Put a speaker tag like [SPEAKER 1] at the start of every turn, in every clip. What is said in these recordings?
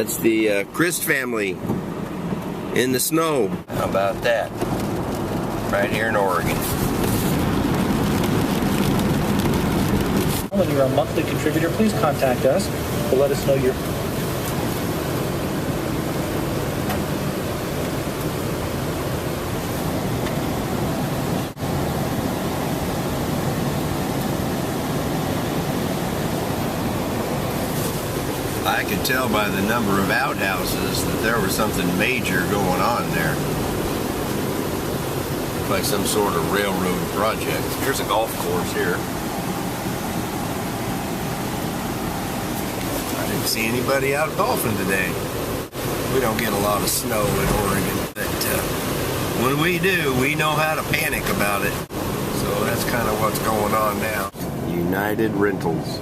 [SPEAKER 1] It's the Christ family in the snow. How about that? Right here in Oregon.
[SPEAKER 2] When you're a monthly contributor, please contact us to let us know your...
[SPEAKER 1] I could tell by the number of outhouses that there was something major going on there. Like some sort of railroad project. Here's a golf course here. I didn't see anybody out golfing today. We don't get a lot of snow in Oregon, but when we do, we know how to panic about it. So that's kind of what's going on now. United Rentals.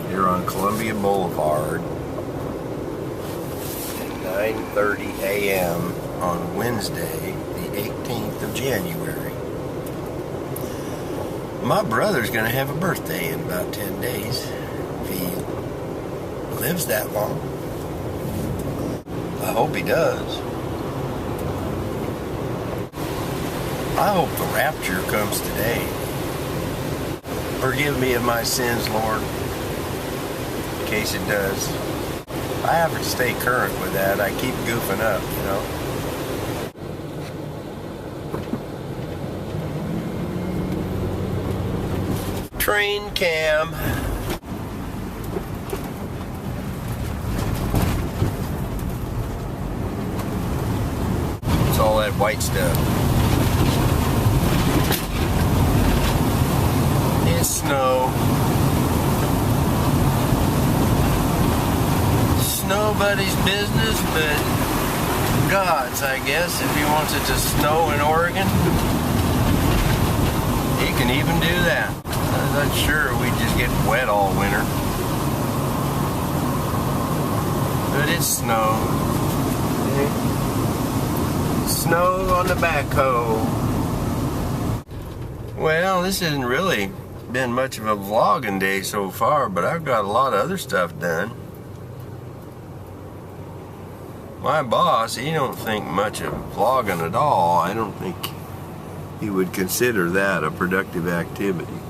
[SPEAKER 1] Here on Columbia Boulevard at 9:30 a.m. on Wednesday, the 18th of January. My brother's going to have a birthday in about 10 days, if he lives that long. I hope he does. I hope the rapture comes today. Forgive me of my sins, Lord. In case it does. I have to stay current with that. I keep goofing up, you know. Train cam. It's all that white stuff. It's snow. Nobody's business but God's, I guess. If he wants it to snow in Oregon, he can even do that. I'm not sure we just get wet all winter. But it's snow. Snow on the backhoe. Well, this hasn't really been much of a vlogging day so far, but I've got a lot of other stuff done. My boss, he don't think much of vlogging at all. I don't think he would consider that a productive activity.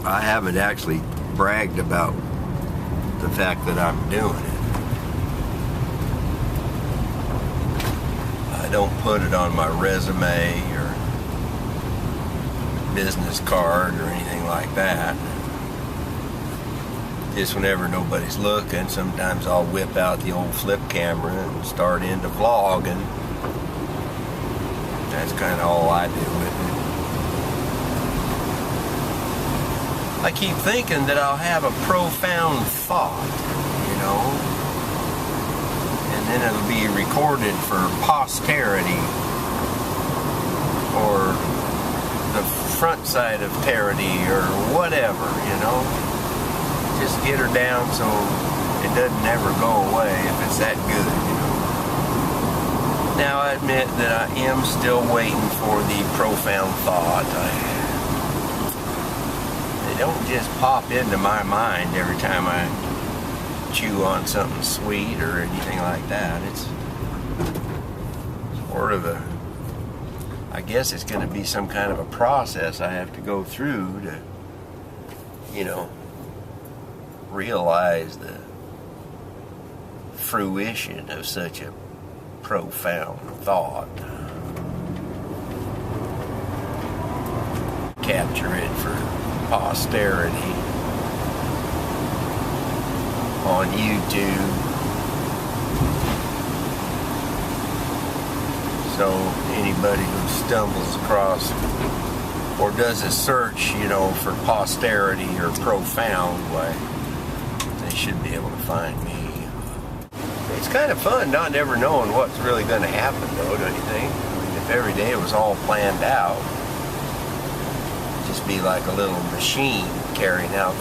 [SPEAKER 1] I haven't actually bragged about the fact that I'm doing it. I don't put it on my resume or business card or anything like that. Just whenever nobody's looking, sometimes I'll whip out the old flip camera and start into vlogging. That's kind of all I do with it. I keep thinking that I'll have a profound thought, you know, and then it'll be recorded for posterity, or the front side of parody, or whatever, you know. Just get her down so it doesn't ever go away if it's that good, you know. Now I admit that I am still waiting for the profound thought. They don't just pop into my mind every time I chew on something sweet or anything like that. It's sort of a, I guess it's going to be some kind of a process I have to go through to, you know, realize the fruition of such a profound thought. Capture it for posterity on YouTube. So anybody who stumbles across or does a search, you know, for posterity or profound, why, they should be able to find me. It's kind of fun not ever knowing what's really going to happen, though, don't you think? I mean, if every day was all planned out, it'd just be like a little machine carrying out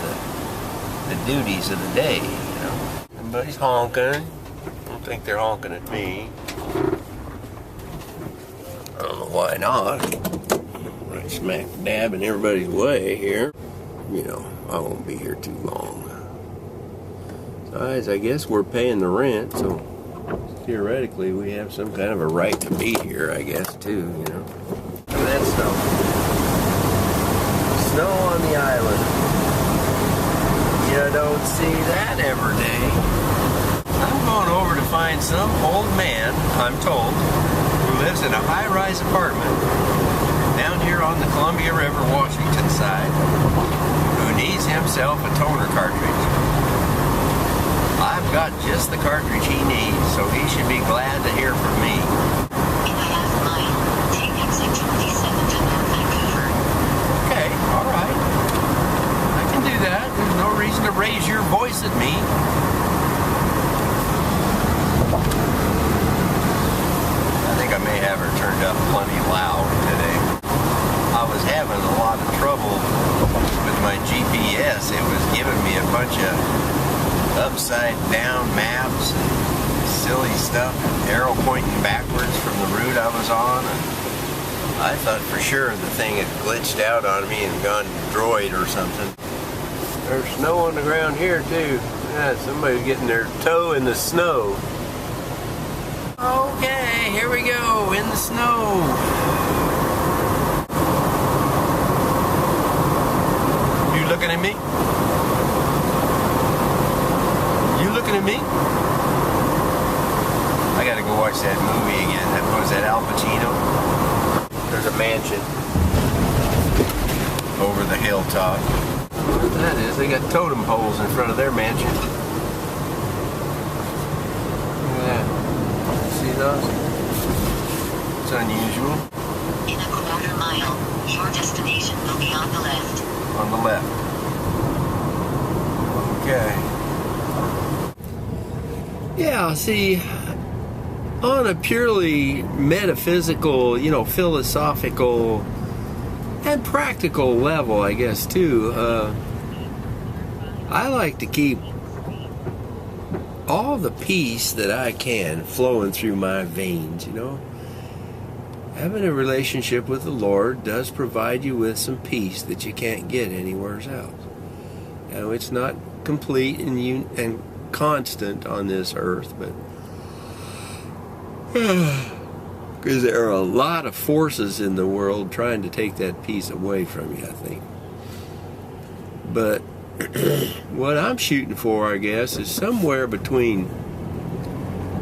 [SPEAKER 1] the duties of the day, you know. Everybody's honking. I don't think they're honking at me. I don't know why not. right smack dab in everybody's way here. You know, I won't be here too long. Besides, I guess we're paying the rent, so theoretically we have some kind of a right to be here, I guess, too, you know. Look at that snow. Snow on the island. You don't see that every day. I'm going over to find some old man, I'm told, who lives in a high-rise apartment down here on the Columbia River, Washington side, who needs himself a toner cartridge. I've got just the cartridge he needs, so he should be glad to hear from me.
[SPEAKER 3] In a half mile, take exit 27 to North Vancouver.
[SPEAKER 1] Okay, alright. I can do that. There's no reason to raise your voice at me. I think I may have her turned up plenty loud today. I was having a lot of trouble with my GPS. It was giving me a bunch of upside down maps and silly stuff, arrow pointing backwards from the route I was on, and I thought for sure the thing had glitched out on me and gone droid or something. There's snow on the ground here too. Yeah, somebody's getting their toe in the snow. Okay, here we go, in the snow. You looking at me? Looking at me? I gotta go watch that movie again. What was that, Al Pacino? There's a mansion over the hilltop. What that is, they got totem poles in front of their mansion. Look at that. See those? It's unusual.
[SPEAKER 3] In a quarter mile, your destination will be on the left.
[SPEAKER 1] On the left. Okay. Yeah, see, on a purely metaphysical, you know, philosophical and practical level, I guess, too, I like to keep all the peace that I can flowing through my veins, you know. Having a relationship with the Lord does provide you with some peace that you can't get anywhere else. Now, it's not complete and constant on this earth, but because there are a lot of forces in the world trying to take that peace away from you, I think. But what I'm shooting for, I guess, is somewhere between,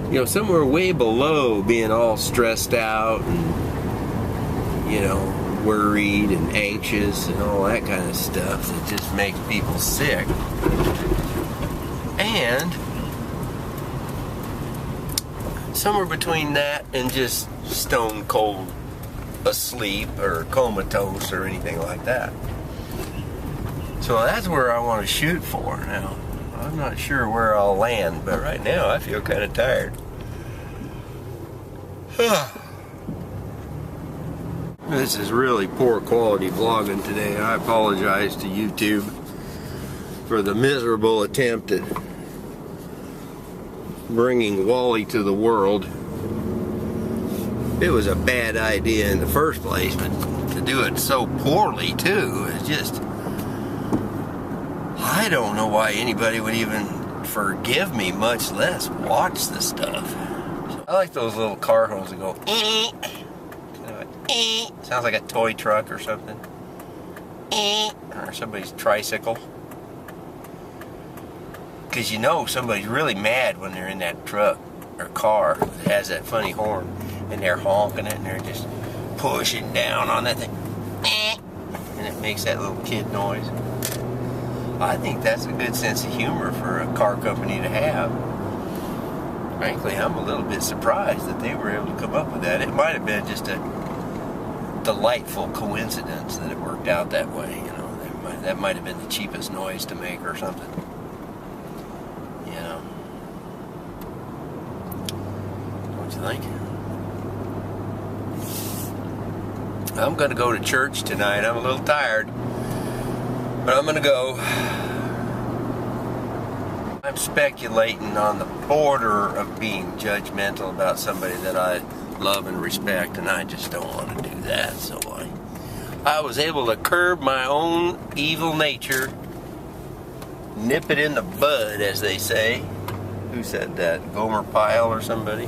[SPEAKER 1] you know, somewhere way below being all stressed out and, you know, worried and anxious and all that kind of stuff that just makes people sick. And somewhere between that and just stone cold asleep or comatose or anything like that. So that's where I want to shoot for now. I'm not sure where I'll land, but right now I feel kind of tired. This is really poor quality vlogging today. I apologize to YouTube for the miserable attempt at bringing Wally to the world. It was a bad idea in the first place, but to do it so poorly too is just, I don't know why anybody would even forgive me, much less watch the stuff. I like those little car horns that go sounds like a toy truck or something, or somebody's tricycle. Because you know somebody's really mad when they're in that truck or car that has that funny horn and they're honking it and they're just pushing down on that thing, and it makes that little kid noise. I think that's a good sense of humor for a car company to have. Frankly, I'm a little bit surprised that they were able to come up with that. It might have been just a delightful coincidence that it worked out that way. You know, that might have been the cheapest noise to make or something. You know, don't you think? I'm going to go to church tonight. I'm a little tired, but I'm going to go. I'm speculating on the border of being judgmental about somebody that I love and respect, and I just don't want to do that, so I was able to curb my own evil nature, nip it in the bud, as they say. Who said that? Gomer Pyle or somebody?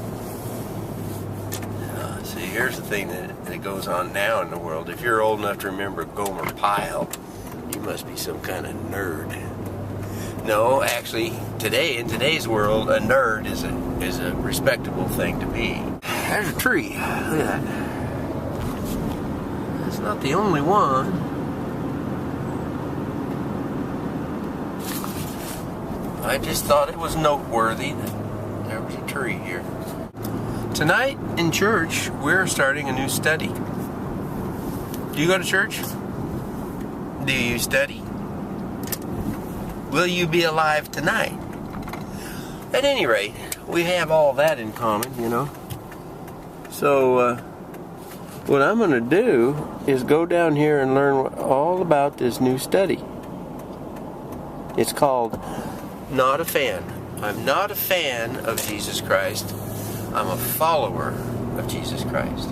[SPEAKER 1] See, here's the thing that goes on now in the world. If you're old enough to remember Gomer Pyle, you must be some kind of nerd. No, actually, in today's world, a nerd is a respectable thing to be. There's a tree. Look at that. It's not the only one. I just thought it was noteworthy that there was a tree here. Tonight in church, we're starting a new study. Do you go to church? Do you study? Will you be alive tonight? At any rate, we have all that in common, you know. So, what I'm going to do is go down here and learn all about this new study. It's called Not a Fan. I'm not a fan of Jesus Christ. I'm a follower of Jesus Christ.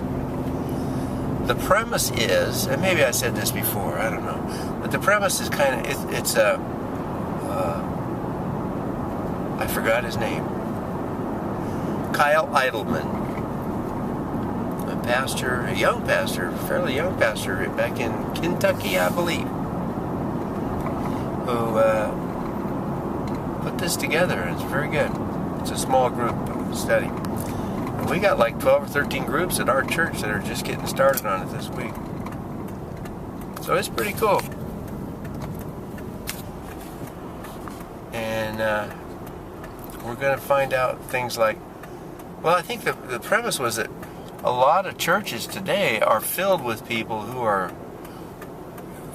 [SPEAKER 1] The premise is, and maybe I said this before, I don't know, but the premise is kind of, it's a, I forgot his name. Kyle Idleman, a pastor, a young pastor, fairly young pastor back in Kentucky, I believe, who put this together, and it's very good. It's a small group study. And we got like 12 or 13 groups at our church that are just getting started on it this week. So it's pretty cool. And we're going to find out things like, well, I think the premise was that a lot of churches today are filled with people who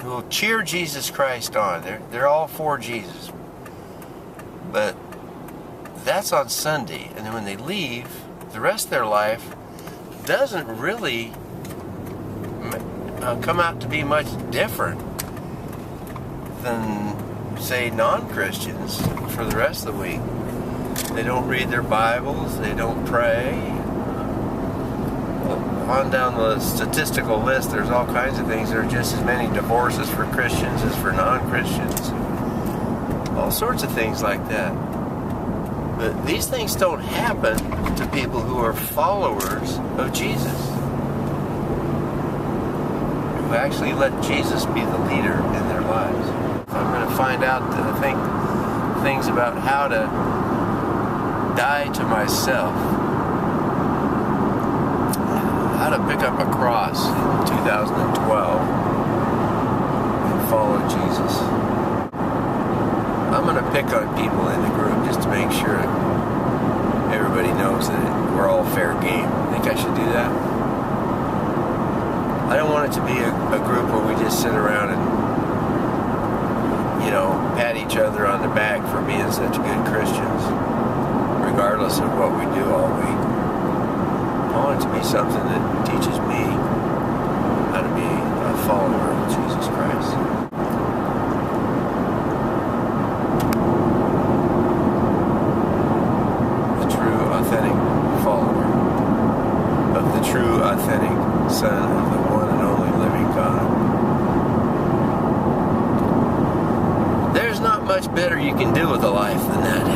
[SPEAKER 1] will cheer Jesus Christ on. They're all for Jesus. But that's on Sunday, and then when they leave, the rest of their life doesn't really come out to be much different than, say, non-Christians for the rest of the week. They don't read their Bibles, they don't pray. On down the statistical list, there's all kinds of things. There are just as many divorces for Christians as for non-Christians. All sorts of things like that. But these things don't happen to people who are followers of Jesus, who actually let Jesus be the leader in their lives. I'm going to find out, I think, things about how to die to myself, how to pick up a cross in 2012 and follow Jesus. I'm going to pick on people in the group just to make sure everybody knows that we're all fair game. Think I should do that? I don't want it to be a group where we just sit around and, you know, pat each other on the back for being such good Christians, regardless of what we do all week. I want it to be something that teaches me how to be a follower of Jesus Christ. True, authentic Son of the one and only living God. There's not much better you can do with a life than that.